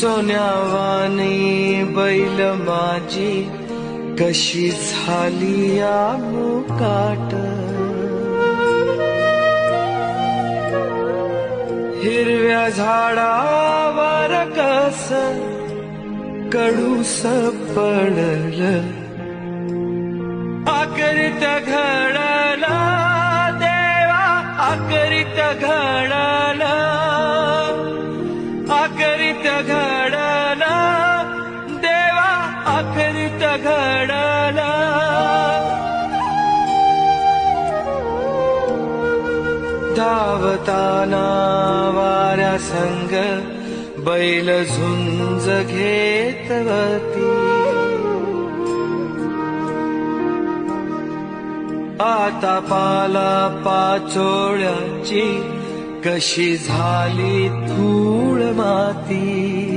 सोन्यावानी बैल माझी कशी झाली या मुकाट. हिरव्या झाडावर कस कडूस पडलं, आकरित घडलं देवा, आकरित घडलं, आकरित घडलं देवा, आकरित घडलं. धावताना वाऱ्या संग बैल झुंज घेत वती, आता पाला पाचोळ्याची कशी झाली धूळ माती.